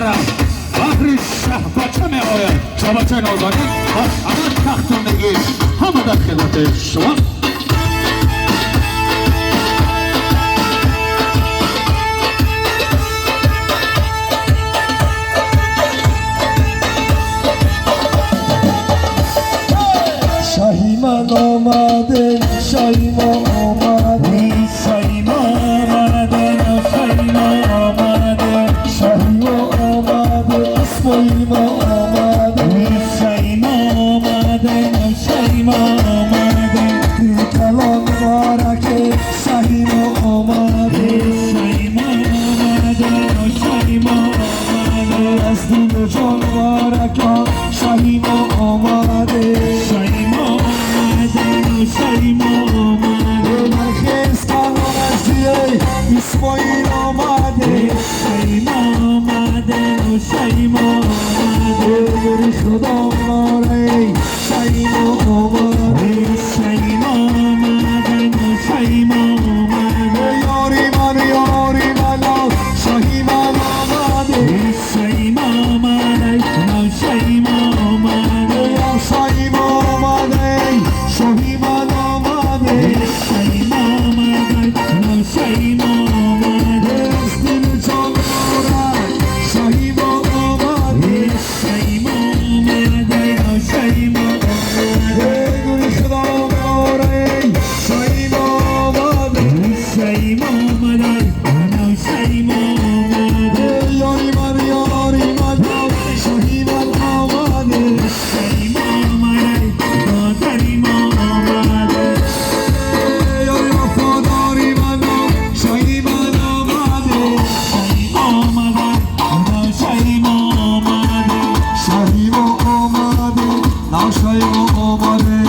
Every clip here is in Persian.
طرف بحر شهبچه می آید شهبچه نازنین و همه تختونگی همه در خدمت شما شاهی من آمده شاهی ما آمده شاهی ما آمده شاهی ما آمده شاهی ما آمده اسمایی ما آمده شاهی ما آمده شاهی ما آمده کلام مبارک شاهی ما آمده شاهی ما آمده شاهی ما آمده از دین جان مبارک شاهی ما آمده شاهی ما آمده شاهی ما آمده مرخیز کلام از دیه اسماعیل آمده شاهی ما آمده شاهی ما آمده بری خدا ماره شاهی ما آمده شاهی ما آمده شاهی ما آمده یاری من شاهی من آمده شاهی ما آمده شاهی ما آمده یا شاهی ما آمده شاهی من آمده شاهی ما آمده شاهی ما آمده از دل جان مبارک شاهی ما آمده شاهی ما آمده شاهی ما آمده گوی خدا مبارک شاهی ما آمده شاهی ما آمده شاهی ما آمده یاری من شاهی من آمده شاهی ما آمده مادری ما آمده یاری وفاداری من شاهی من آمده شاهی آمده شاهی ما آمده شاهی ما آمده شاهی ما آمده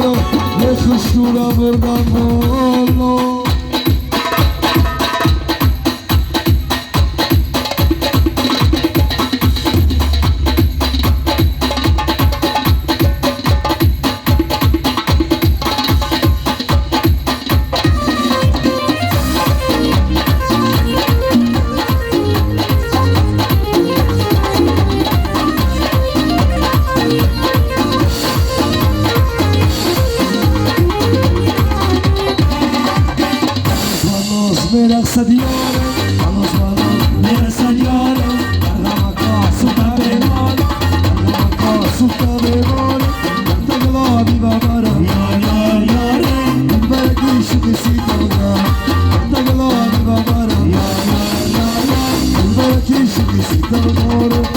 رو یه خوشتورا بردم بالا برقصد یارم هنوز میرسد یارم در غمکا سوتا بمال در غمکا سوتا بمال تا گلابی ببرم یار یارم برگی شکسی دارم تا گلابی ببرم یار برگی شکسی دارم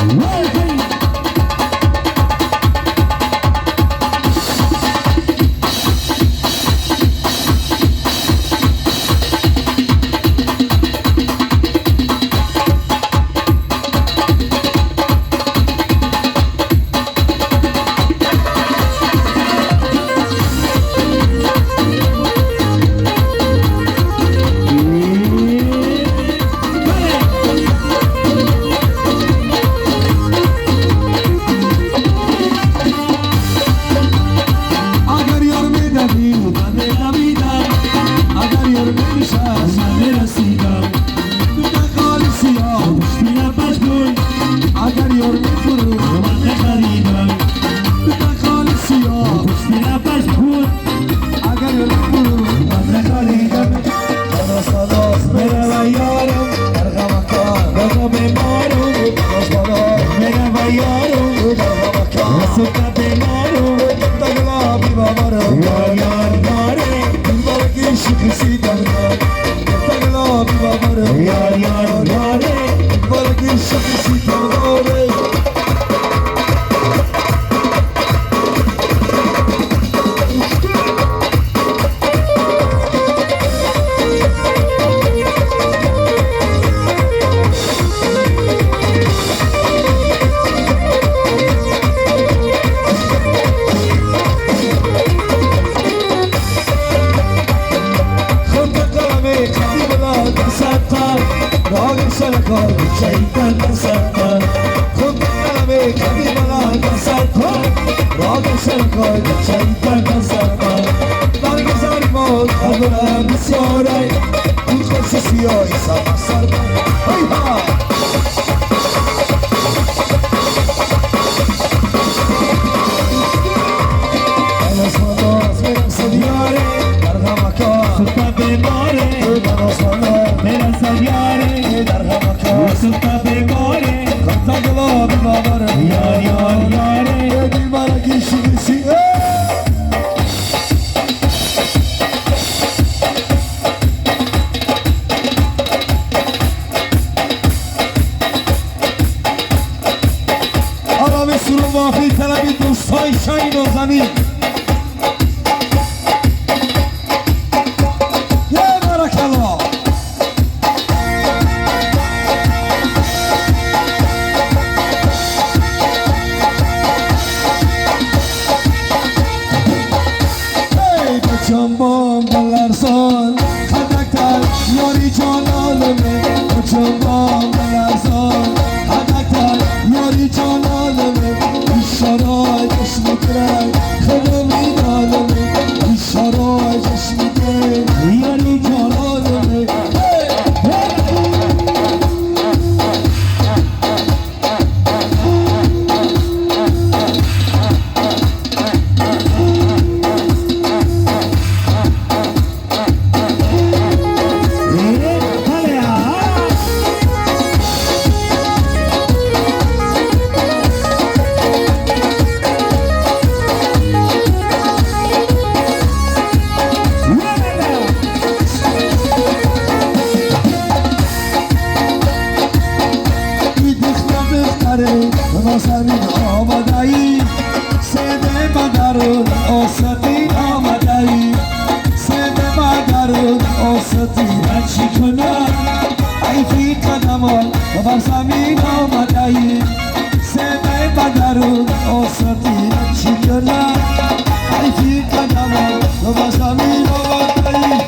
آمد تو با زمین آورده‌ای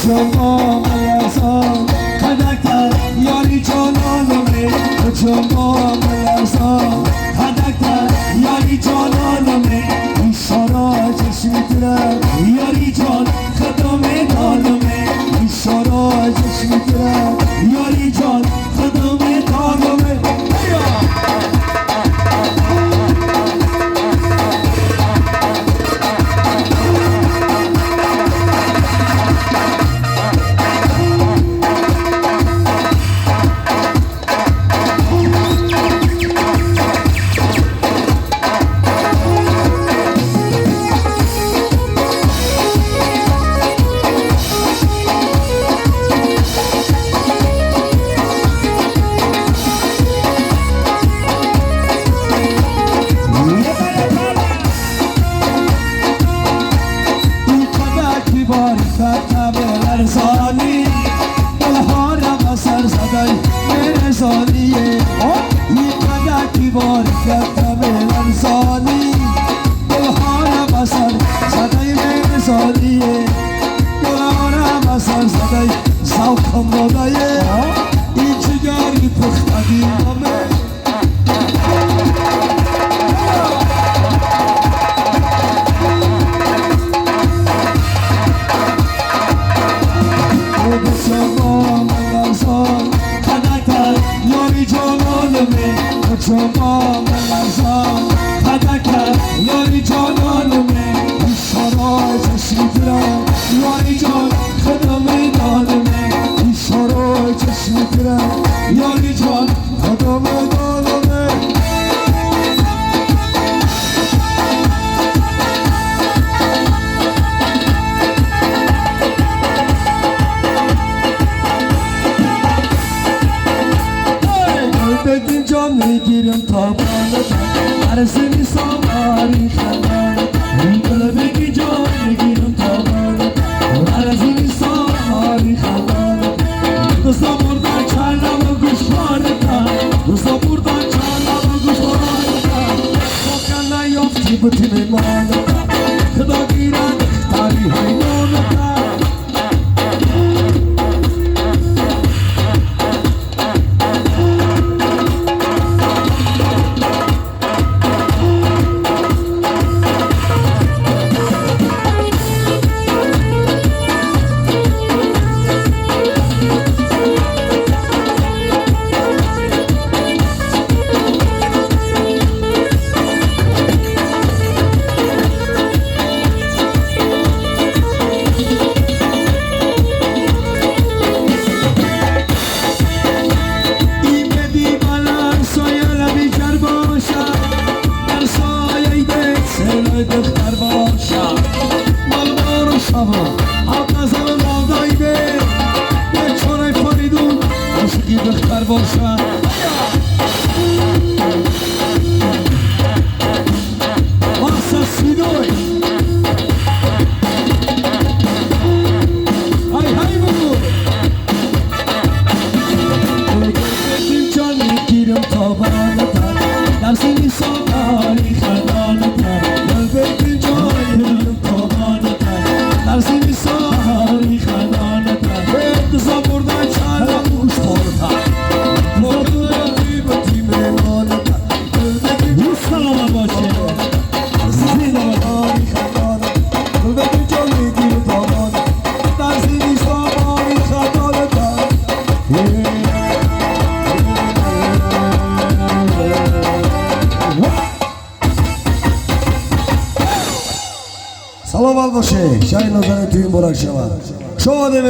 شما ملرزان خدکتر یاری جانانمه شما ملرزان خدکتر یاری جانانمه ایشارا چشمیتره یاری جان خدامه دانمه ایشارا چشمیتره یاری جان خدامه دانمه زانی دلها را بسر زدای من زانیه این قدر بار کردم زانی دلها را بسر زدای من زانیه دلها را بسر زدای زوکم دادایه این جگری پختدی نامه شما ملرزان خدکتر یاری جانانمه شما ملرزان خدکتر یاری جانانمه ایشارا چشمیتره یاری جان خدامه دانمه ایشارا چشمیتره یاری جان خدامه دانمه بگیم جا میگیرم تا بالاتر عرضی سواری خندانه بگی جا میگیرم تا بالاتر عرضی سواری خندانه دوستا بردن چندم و گوش بارتر دوستا بردن چندم و گوش بارتر خوکن نیافتی به تیم مالتر خدا گیرن اختاری های نامتر دختر باشم مالبارو شما حق نزم مادایده یک چاره فریدون عاشقی دختر باشم واسه سیدوی های های بگو بگیم جان میگیرم تا بالاتر در سینی سواری خندانتر بگیم جان میگیرم تا بالاتر در سینی سواری خندانتر انتظار بردن چندم گوش بارتر مردونی به تیم مالتر بگیم سلام باشه زیده باری خندانتر بگیم جان میگیرم تا بالاتر در سینی سواری خندانتر سلام باشه شاید نازنین توی این برک شود شما